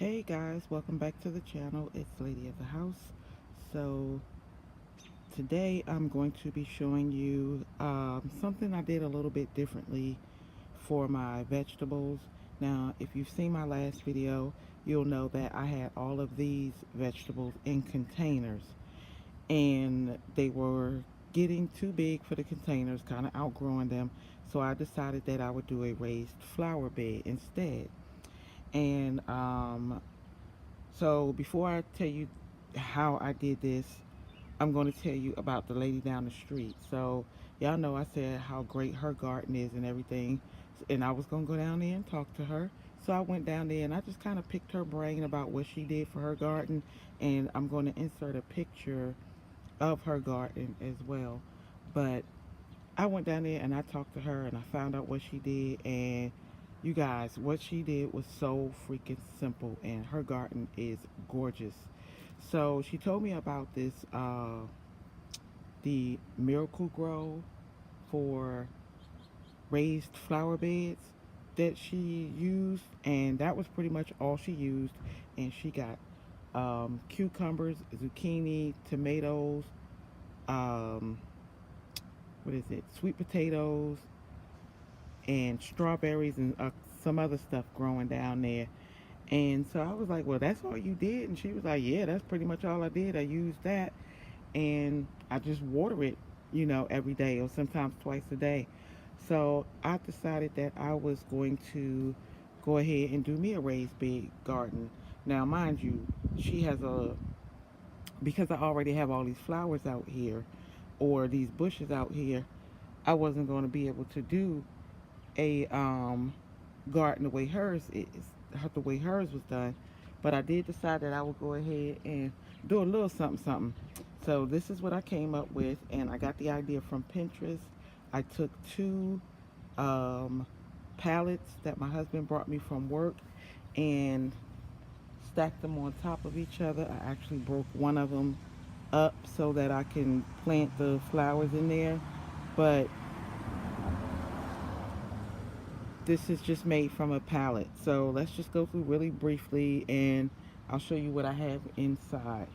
Hey guys, welcome back to the channel. It's Lady of the House. So today I'm going to be showing you something I did a little bit differently for my vegetables. Now, if you've seen my last video, you'll know that I had all of these vegetables in containers and they were getting too big for the containers, kind of outgrowing them. So I decided that I would do a raised flower bed instead. And So before I tell you how I did this, I'm going to tell you about the lady down the street. So y'all know I said how great her garden is and everything, and I was going to go down there and talk to her. So I went down there and I just kind of picked her brain about what she did for her garden, and I'm going to insert a picture of her garden as well. But I went down there and I talked to her and I found out what she did, and you guys, what she did was so freaking simple, and her garden is gorgeous. So she told me about this, the Miracle Grow for raised flower beds that she used, and that was pretty much all she used. And she got cucumbers, zucchini, tomatoes, um, what is it, sweet potatoes, and strawberries and some other stuff growing down there. And so I was like, well, that's all you did? And she was like, yeah, that's pretty much all I did. I used that and I just water it, every day or sometimes twice a day. So I decided that I was going to go ahead and do me a raised bed garden. Now, mind you, she has because I already have all these flowers out here or these bushes out here, I wasn't going to be able to do a garden the way hers is, the way hers was done. But I did decide that I would go ahead and do a little something, something. So this is what I came up with, and I got the idea from Pinterest. I took two um, pallets that my husband brought me from work and stacked them on top of each other. I actually broke one of them up so that I can plant the flowers in there. But this is just made from a palette. So let's just go through really briefly and I'll show you what I have inside.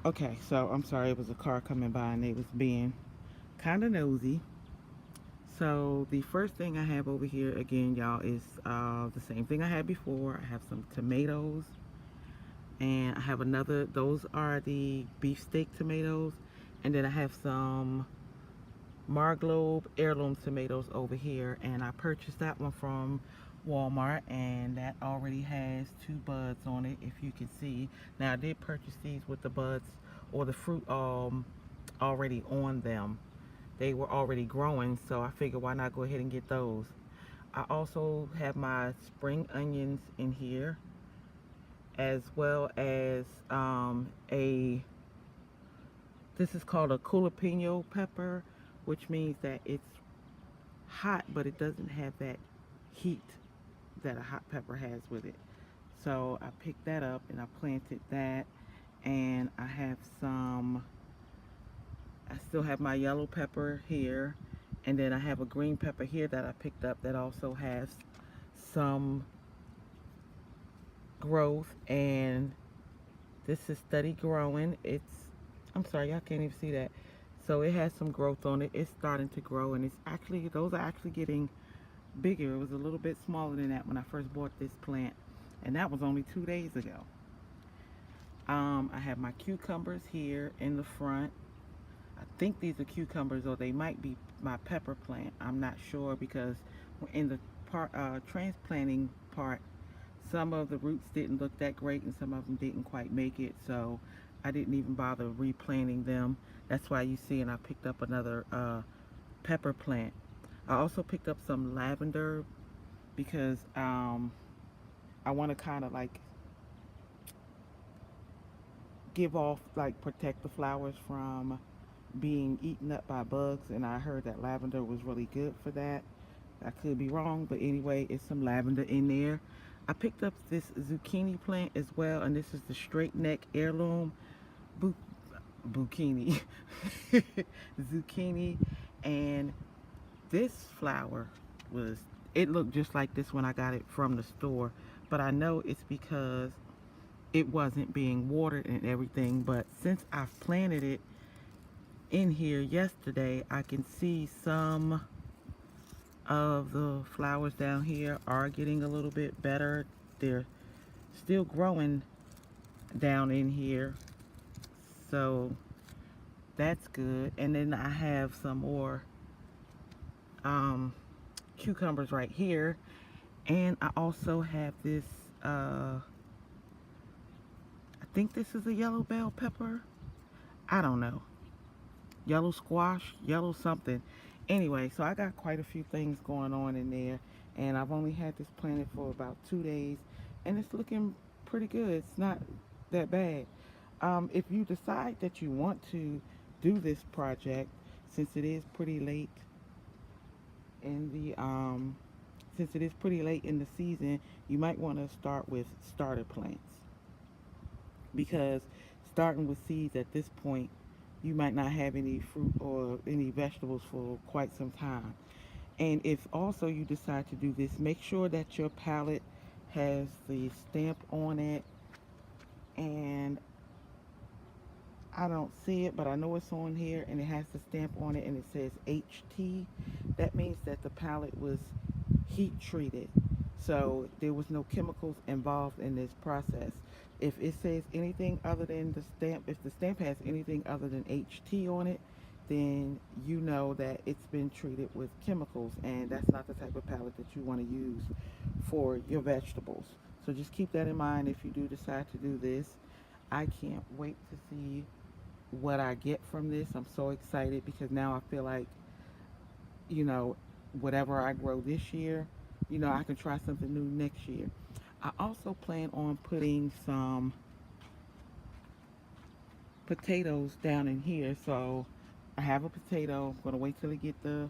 Okay, so I'm sorry, it was a car coming by and they was being kind of nosy. So the first thing I have over here again, y'all, is the same thing I had before. I have some tomatoes, and I have another, those are the beefsteak tomatoes, and then I have some Marglobe heirloom tomatoes over here, and I purchased that one from Walmart, and that already has two buds on it, if you can see. Now I did purchase these with the buds or the fruit already on them. They were already growing, so I figured why not go ahead and get those. I also have my spring onions in here, as well as a this is called a jalapeno pepper, which means that it's hot, but it doesn't have that heat that a hot pepper has with it. So I picked that up and I planted that. And I have I still have my yellow pepper here. And then I have a green pepper here that I picked up that also has some growth. And this is steady growing. I'm sorry, y'all can't even see that. So it has some growth on it. It's starting to grow, and those are actually getting bigger. It was a little bit smaller than that when I first bought this plant, and that was only 2 days ago. I have my cucumbers here in the front. I think these are cucumbers, or they might be my pepper plant. I'm not sure, because in the transplanting part, some of the roots didn't look that great and some of them didn't quite make it, so I didn't even bother replanting them. That's why you see, and I picked up another pepper plant. I also picked up some lavender because I want to kind of like give off, like protect the flowers from being eaten up by bugs, and I heard that lavender was really good for that. I could be wrong, but anyway, it's some lavender in there. I picked up this zucchini plant as well, and this is the straight neck heirloom zucchini, zucchini, and this flower was, it looked just like this when I got it from the store, but I know it's because it wasn't being watered and everything. But since I've planted it in here yesterday, I can see some of the flowers down here are getting a little bit better. They're still growing down in here, so that's good. And then I have some more um, cucumbers right here, and I also have this I think this is a yellow bell pepper, I don't know, yellow squash, yellow something. Anyway, so I got quite a few things going on in there, and I've only had this planted for about 2 days, and it's looking pretty good. It's not that bad. If you decide that you want to do this project, since it is pretty late in the since it is pretty late in the season, you might want to start with starter plants, because starting with seeds at this point, you might not have any fruit or any vegetables for quite some time. And if also you decide to do this, make sure that your pallet has the stamp on it. And I don't see it, but I know it's on here, and it has the stamp on it, and it says HT. That means that the pallet was heat treated, so there was no chemicals involved in this process. If it says anything other than the stamp, if the stamp has anything other than HT on it, then you know that it's been treated with chemicals, and that's not the type of pallet that you want to use for your vegetables. So just keep that in mind if you do decide to do this. I can't wait to see what I get from this. I'm so excited because now I feel like, you know, whatever I grow this year, I can try something new next year. I also plan on putting some potatoes down in here. So I have a potato. I'm going to wait till I get the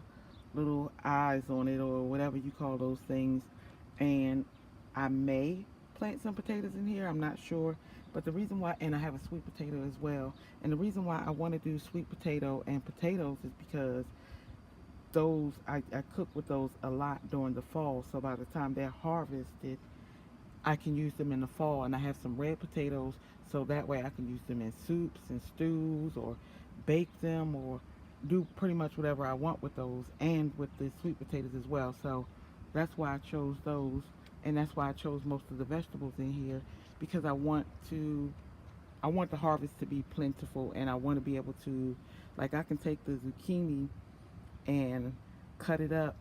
little eyes on it, or whatever you call those things. And I may plant some potatoes in here. I'm not sure. But the reason why, and I have a sweet potato as well. And the reason why I want to do sweet potato and potatoes is because those, I cook with those a lot during the fall. So by the time they're harvested, I can use them in the fall. And I have some red potatoes, so that way I can use them in soups and stews, or bake them, or do pretty much whatever I want with those, and with the sweet potatoes as well. So that's why I chose those, and that's why I chose most of the vegetables in here, because I want the harvest to be plentiful, and I want to be able to, like, I can take the zucchini and cut it up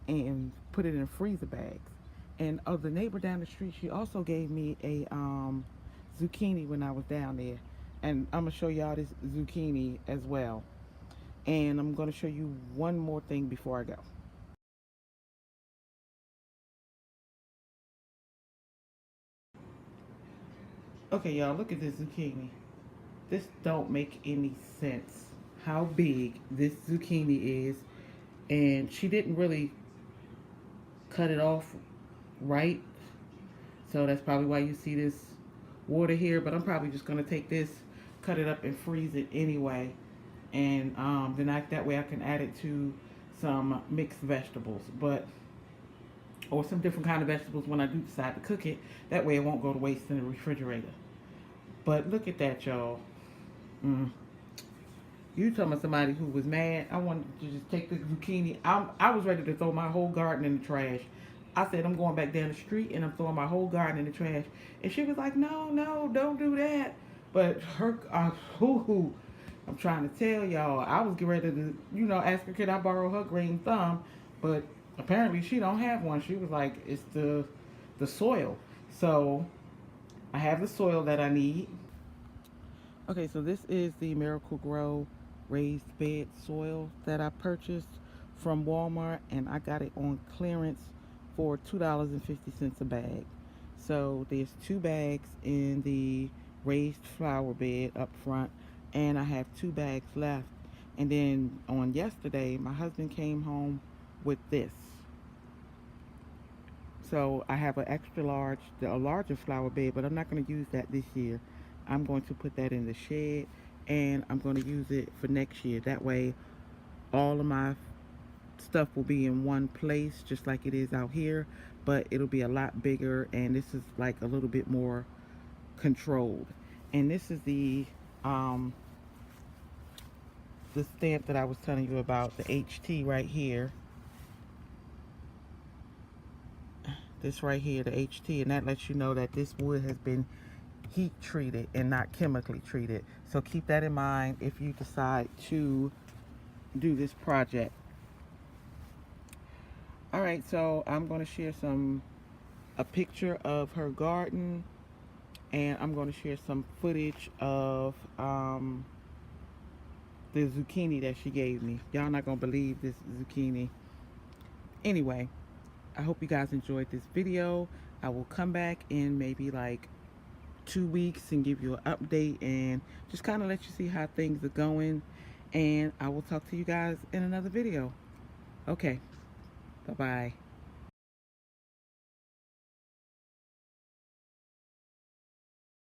and put it in freezer bags. And the neighbor down the street, she also gave me a zucchini when I was down there. And I'm gonna show y'all this zucchini as well. And I'm gonna show you one more thing before I go. Okay, y'all, look at this zucchini. This don't make any sense how big this zucchini is. And she didn't really cut it off right. So that's probably why you see this water here. But I'm probably just going to take this, cut it up, and freeze it anyway. And then that way I can add it to some mixed vegetables. Or some different kind of vegetables when I do decide to cook it. That way it won't go to waste in the refrigerator. But look at that, y'all. Mm. You talking about somebody who was mad. I wanted to just take the zucchini. I was ready to throw my whole garden in the trash. I said, I'm going back down the street and I'm throwing my whole garden in the trash. And she was like, no, no, don't do that. But her, I'm trying to tell y'all, I was getting ready to, ask her, could I borrow her green thumb? But apparently she don't have one. She was like, it's the soil. So I have the soil that I need. Okay, so this is the Miracle Grow raised bed soil that I purchased from Walmart, and I got it on clearance for $2.50 a bag. So there's 2 bags in the raised flower bed up front, and I have 2 bags left. And then on yesterday, my husband came home with this. So I have an extra large, a larger flower bed, but I'm not going to use that this year. I'm going to put that in the shed, and I'm going to use it for next year. That way all of my stuff will be in one place just like it is out here, but it'll be a lot bigger, and this is like a little bit more controlled. And this is the stamp that I was telling you about, the HT right here. This right here, the HT, and that lets you know that this wood has been heat treated and not chemically treated. So keep that in mind if you decide to do this project. All right, so I'm going to share a picture of her garden, and I'm going to share some footage of the zucchini that she gave me. Y'all not going to believe this zucchini. Anyway, I hope you guys enjoyed this video. I will come back in maybe like 2 weeks and give you an update and just kind of let you see how things are going. And I will talk to you guys in another video. Okay, bye-bye.